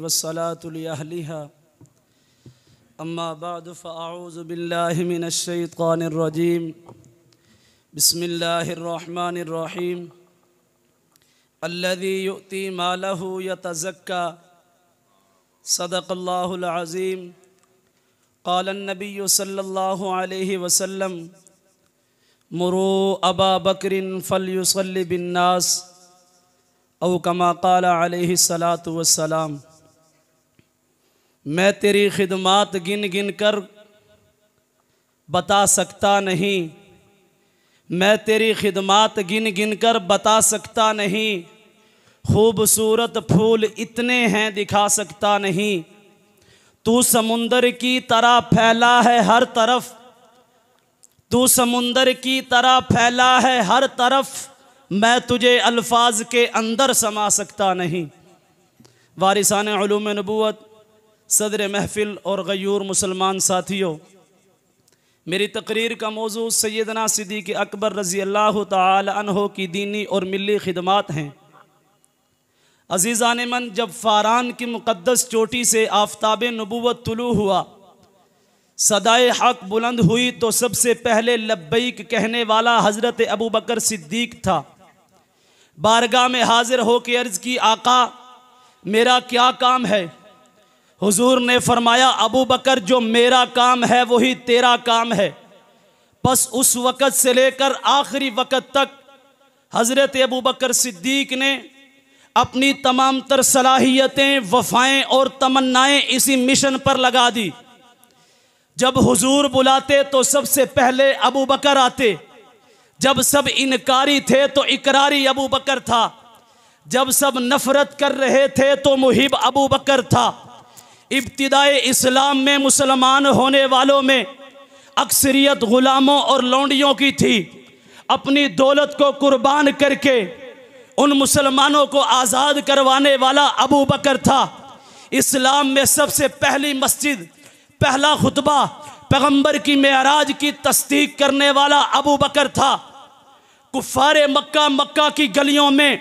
वस्सलातु लिअहलिहा अम्मा बाद फ़अऊज़ु बिल्लाहि मिनश शैतानिर रजीम बिस्मिल्लाहिर रहमानिर रहीम अल्लज़ी युअती मालहु यतज़क्का सदक़ल्लाहुल अज़ीम क़ालन नबिय्यु सल्लल्लाहु अलैहि वसल्लम मुरू अबा बकरिन फ़लयुसल्लि बिन्नास औ कमा क़ाल अलैहि सलातु वस्सलाम। मैं तेरी खिदमात गिन गिन कर बता सकता नहीं, मैं तेरी खिदमात गिन गिन कर बता सकता नहीं, खूबसूरत फूल इतने हैं दिखा सकता नहीं। तू समुंदर की तरह फैला है हर तरफ, तू समुंदर की तरह फैला है हर तरफ, मैं तुझे अल्फाज के अंदर समा सकता नहीं। वारिसान उलूम नबूवत, सदर महफिल और गयूर मुसलमान साथियों, मेरी तकरीर का मौजू सैयदना सिद्दीक़ अकबर रज़ी अल्लाह ताला अन्हो की दीनी और मिली खिदमात हैं। अज़ीज़ान मन, जब फ़ारान की मुक़द्दस चोटी से आफ़ताब नबूवत तुलू हुआ, सदाए हक़ बुलंद हुई, तो सबसे पहले लब्बैक कहने वाला हज़रत अबू बकर सिद्दीक़ था। बारगाह में हाजिर होकर अर्ज़ की, आका मेरा क्या काम है? हुजूर ने फरमाया, अबू बकर जो मेरा काम है वही तेरा काम है। बस उस वक़्त से लेकर आखिरी वक़्त तक हज़रत अबू बकर सिद्दीक़ ने अपनी तमाम तर सलाहियतें, वफ़ाएँ और तमन्नाएँ इसी मिशन पर लगा दी। जब हुजूर बुलाते तो सबसे पहले अबू बकर आते, जब सब इनकारी थे तो इकरारी अबू बकर था, जब सब नफ़रत कर रहे थे तो मुहिब अबू बकर था। इब्तिदाए इस्लाम में मुसलमान होने वालों में अक्सरियत ग़ुलामों और लौंडियों की थी। अपनी दौलत को कुर्बान करके उन मुसलमानों को आज़ाद करवाने वाला अबू बकर था। इस्लाम में सबसे पहली मस्जिद, पहला खुतबा, पैगंबर की मेराज की तस्दीक करने वाला अबू बकर था। कुफ़ारे मक्का, मक्का की गलियों में,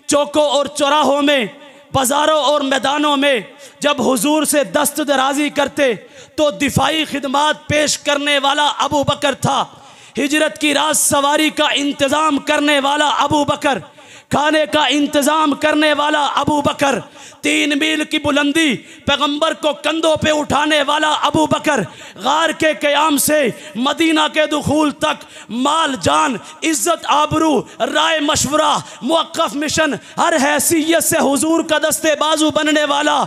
चौकों और चौराहों में, बाज़ारों और मैदानों में जब हुजूर से दस्त दराजी करते तो दिफाई खिदमात पेश करने वाला अबू बकर था। हिजरत की रात सवारी का इंतज़ाम करने वाला अबू बकर, खाने का इंतज़ाम करने वाला अबू बकर, 3 मील की बुलंदी पैगंबर को कंधों पे उठाने वाला अबू बकर, गार के क़याम से मदीना के दुखूल तक माल जान, इज़्ज़त, आबरू, राय मशवरा, मुवक्क़फ़ मिशन, हर हैसियत से हुजूर का दस्ते बाजू बनने वाला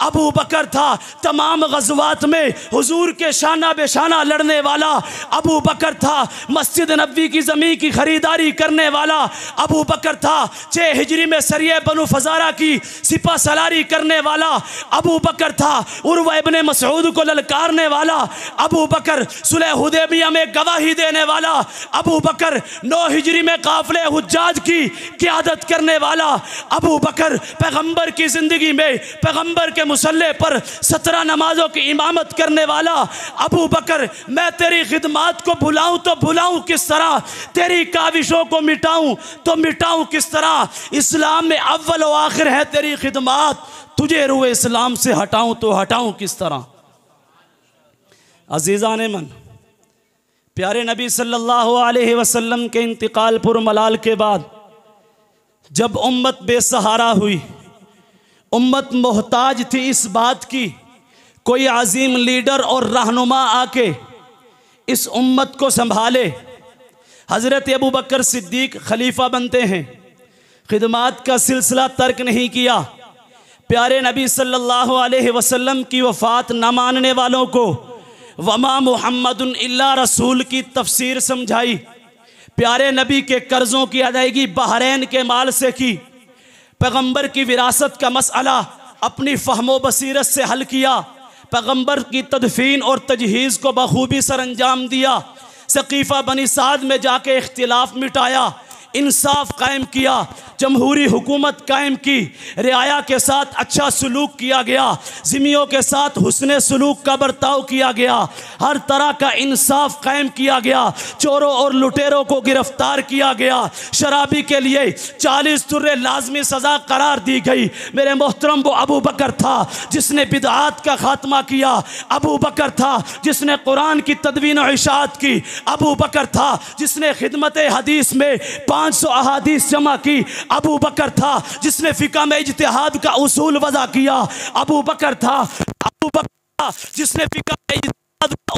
अबू बकर था। तमाम ग़ज़वात में हुजूर के शाना बेशाना लड़ने वाला अबू बकर था। मस्जिद नबवी की ज़मीन की ख़रीदारी करने वाला अबू बकर था। 6 हिजरी में सरिया बनु फज़ारा की सिपा सलारी करने वाला अबू बकर था। उर्वा इब्ने मसऊद को ललकारने वाला अबू बकर, सुलह हुदैबिया में गवाही देने वाला अबू बकर, 9 हिजरी में काफ़िले हुज्जाज की क़ियादत करने वाला अबू बकर, पैगंबर की ज़िंदगी में पैगंबर के मुसल्ले पर 17 नमाज़ों की इमामत करने वाला अबू बकर। मैं तेरी खिदमात को भुलाऊँ तो भुलाऊँ किस तरह, तेरी काविशों को मिटाऊँ तो मिटाऊँ किस तरह। इस्लाम में अव्वल व आखिर है तेरी खिदमात, तुझे रुए इस्लाम से हटाऊँ तो हटाऊँ किस तरह। अज़ीज़ान मन, प्यारे नबी सल्लल्लाहु अलैहि वसल्लम के इंतकाल पुर मलाल के बाद जब उम्मत बेसहारा हुई, उम्मत मोहताज थी इस बात की कोई अजीम लीडर और रहनुमा आके इस उम्मत को संभाले। हज़रत अबू बकर सिद्दीक़ खलीफा बनते हैं। खिदमात का सिलसिला तर्क नहीं किया। प्यारे नबी सल्लल्लाहु अलैहि वसल्लम की वफ़ात न मानने वालों को वमा मुहम्मदुन इल्ला रसूल की तफसीर समझाई। प्यारे नबी के कर्ज़ों की अदायगी बहरैन के माल से की। पैगंबर की विरासत का मसला अपनी फ़हमो बसीरत से हल किया। पैगंबर की तदफीन और तजहीज़ को बखूबी सर अंजाम दिया। सकीफ़ा बनी साद में जाके इख्तिलाफ मिटाया। इंसाफ कायम किया, जमहूरी हुकूमत कायम की, रियाया के साथ अच्छा सलूक किया गया, ज़िम्मियों के साथ हुस्ने सलूक का बर्ताव किया गया, हर तरह का इंसाफ कायम किया गया, चोरों और लुटेरों को गिरफ्तार किया गया, शराबी के लिए 40 तुर्रे लाजमी सज़ा करार दी गई। मेरे मोहतरम, वो अबू बकर था जिसने बिदआत का खात्मा किया, अबू बकर था जिसने कुरान की तदवीन और इशाअत की, अबू बकर था जिसने खिदमत हदीस में 500 अहादीस जमा की, अबू बकर था जिसने फिक़ह में इज्तिहाद का उसूल वज़ा किया, अबू बकर था, अबू बकर था जिसने फिक़ह में इज्तिहाद का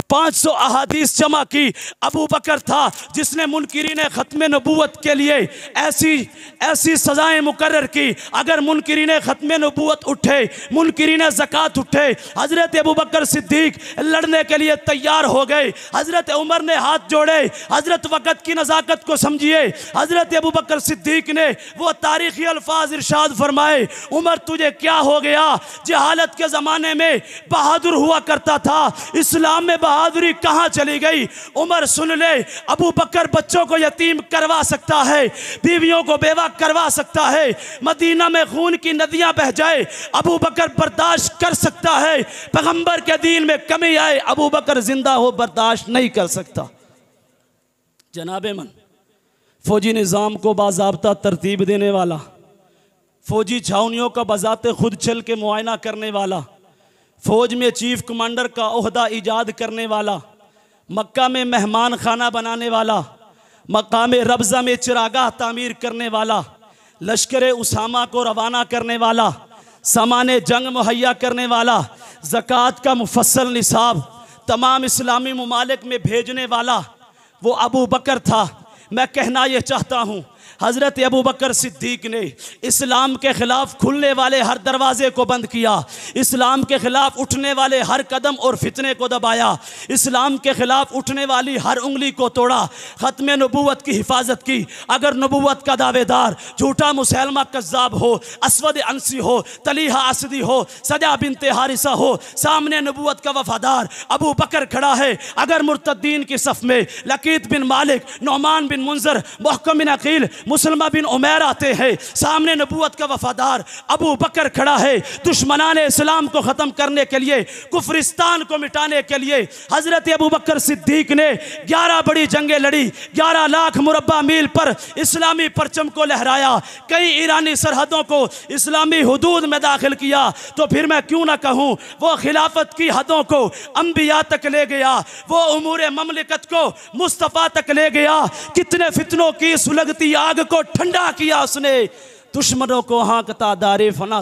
500 अहादीस जमा की, अबू बकर था जिसने मुनकिरीन ख़त्म नबूवत के लिए ऐसी सज़ाएँ मुकर्रर की। अगर मुनकिरीन ख़त्म नबूवत उठे, मुनकिरीन ज़कात उठे, हज़रत अबू बकर सिद्दीक लड़ने के लिए तैयार हो गए। हज़रत उमर ने हाथ जोड़े। हज़रत वक़्त की नज़ाकत को समझिए, हज़रत अबू बकर सिद्दीक ने वो तारीख़ी अल्फाज इरशाद फरमाए, उमर तुझे क्या हो गया? जहालत के ज़माने में बहादुर हुआ करता था, इस्लाम में बहादुरी कहाँ चली गई? उमर सुन ले, अबू बकर बच्चों को यतीम करवा सकता है, बीवियों को बेवा करवा सकता है, मदीना में खून की नदियां बह जाए अबू बकर बर्दाश्त कर सकता है, पैगंबर के दीन में कमी आए अबू बकर जिंदा हो बर्दाश्त नहीं कर सकता। जनाबे मन, फौजी निज़ाम को बाज़ाब्ता तरतीब देने वाला, फौजी छावनियों का बजाते खुद चल के मुआयना करने वाला, फौज में चीफ कमांडर का ओहदा ईजाद करने वाला, मक्का में मेहमान खाना बनाने वाला, मकाम रब्ज़ा में चिरागाह तामीर करने वाला, लश्कर उसामा को रवाना करने वाला, सामान जंग मुहैया करने वाला, ज़कात का मुफस्सल निसाब तमाम इस्लामी ममालिक में भेजने वाला वो अबू बकर था। मैं कहना यह चाहता हूँ, हज़रत अबू बकर सिद्दीक ने इस्लाम के ख़िलाफ़ खुलने वाले हर दरवाज़े को बंद किया, इस्लाम के ख़िलाफ़ उठने वाले हर कदम और फितने को दबाया, इस्लाम के ख़िलाफ़ उठने वाली हर उंगली को तोड़ा, ख़त्म नबूवत की हिफाजत की। अगर नबूवत का दावेदार झूठा मुसैलमा कज़्ज़ाब हो, असवद अंसी हो, तलीहा असदी हो, सजा बिनते हारिसा हो, सामने नबूवत का वफ़ादार अबू बकर खड़ा है। अगर मुर्तद्दीन की सफ़ में लकीत बिन मालिक, नौमान बिन मुंज़र, मुहकम बिन अकील, मुसलमा बिन उमैर आते हैं, सामने नबूवत का वफादार अबू बकर खड़ा है। दुश्मनान इस्लाम को ख़त्म करने के लिए, कुफ्रिस्तान को मिटाने के लिए हज़रत अबू बकर सिद्दीक ने 11 बड़ी जंगें लड़ी, 11 लाख मुरब्बा मील पर इस्लामी परचम को लहराया, कई ईरानी सरहदों को इस्लामी हुदूद में दाखिल किया। तो फिर मैं क्यों ना कहूँ, वो खिलाफत की हदों को अंबिया तक ले गया, वो उमूर ममलिकत को मुस्तफ़ा तक ले गया। कितने फितनों की सुलगती आग को ठंडा किया उसने, दुश्मनों को हाँकता दारे फना